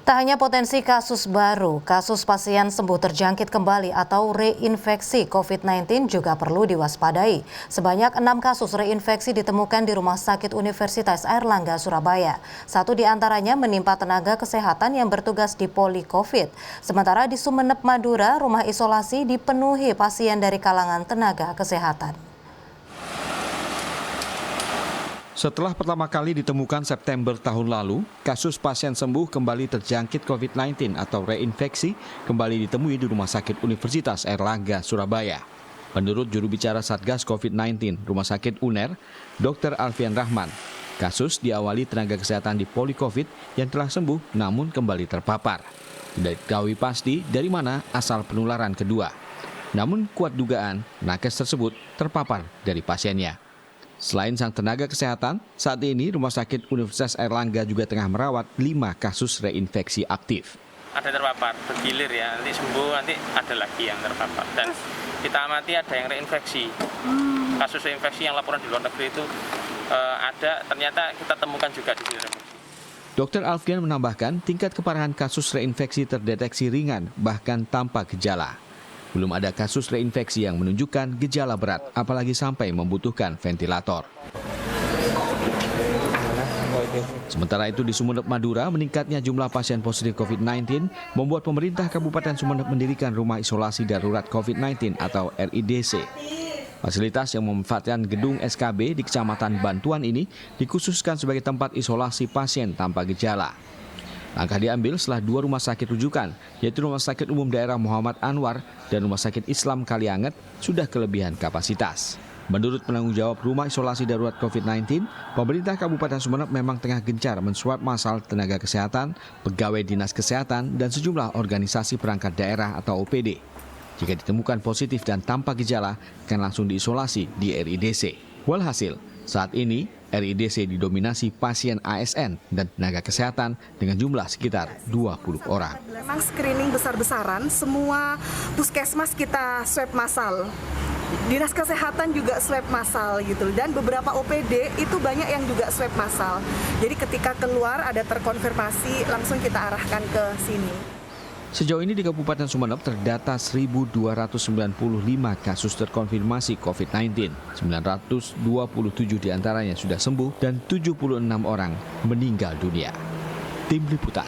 Tak hanya potensi kasus baru, kasus pasien sembuh terjangkit kembali atau reinfeksi COVID-19 juga perlu diwaspadai. Sebanyak 6 kasus reinfeksi ditemukan di Rumah Sakit Universitas Airlangga, Surabaya. 1 di antaranya menimpa tenaga kesehatan yang bertugas di Poli COVID. Sementara di Sumeneb, Madura, rumah isolasi dipenuhi pasien dari kalangan tenaga kesehatan. Setelah pertama kali ditemukan September tahun lalu, kasus pasien sembuh kembali terjangkit COVID-19 atau reinfeksi kembali ditemui di Rumah Sakit Universitas Airlangga, Surabaya. Menurut juru bicara Satgas COVID-19 Rumah Sakit UNER, Dr. Alfian Rahman, kasus diawali tenaga kesehatan di Poli COVID yang telah sembuh namun kembali terpapar. Tidak diketahui pasti dari mana asal penularan kedua. Namun kuat dugaan nakes tersebut terpapar dari pasiennya. Selain sang tenaga kesehatan, saat ini Rumah Sakit Universitas Airlangga juga tengah merawat 5 kasus reinfeksi aktif. Ada terpapar, bergilir ya, nanti sembuh, nanti ada lagi yang terpapar. Dan kita amati ada yang reinfeksi. Kasus reinfeksi yang laporan di luar negeri itu ada, ternyata kita temukan juga di sini. Dr. Alfian menambahkan tingkat keparahan kasus reinfeksi terdeteksi ringan, bahkan tanpa gejala. Belum ada kasus reinfeksi yang menunjukkan gejala berat, apalagi sampai membutuhkan ventilator. Sementara itu di Sumeneb, Madura, meningkatnya jumlah pasien positif COVID-19 membuat pemerintah Kabupaten Sumeneb mendirikan Rumah Isolasi Darurat COVID-19 atau RIDC. Fasilitas yang memanfaatkan gedung SKB di Kecamatan Bantuan ini dikhususkan sebagai tempat isolasi pasien tanpa gejala. Langkah diambil setelah 2 rumah sakit rujukan, yaitu Rumah Sakit Umum Daerah Muhammad Anwar dan Rumah Sakit Islam Kalianget, sudah kelebihan kapasitas. Menurut penanggung jawab Rumah Isolasi Darurat COVID-19, pemerintah Kabupaten Sumeneb memang tengah gencar menswab massal tenaga kesehatan, pegawai dinas kesehatan, dan sejumlah organisasi perangkat daerah atau OPD. Jika ditemukan positif dan tanpa gejala, akan langsung diisolasi di RIDC. Walhasil, saat ini RIDC didominasi pasien ASN dan tenaga kesehatan dengan jumlah sekitar 20 orang. Memang screening besar-besaran, semua puskesmas kita swab massal. Dinas kesehatan juga swab massal gitu, dan beberapa OPD itu banyak yang juga swab massal. Jadi ketika keluar ada terkonfirmasi, langsung kita arahkan ke sini. Sejauh ini di Kabupaten Sumeneb terdata 1.295 kasus terkonfirmasi COVID-19. 927 diantaranya sudah sembuh dan 76 orang meninggal dunia. Tim Liputan.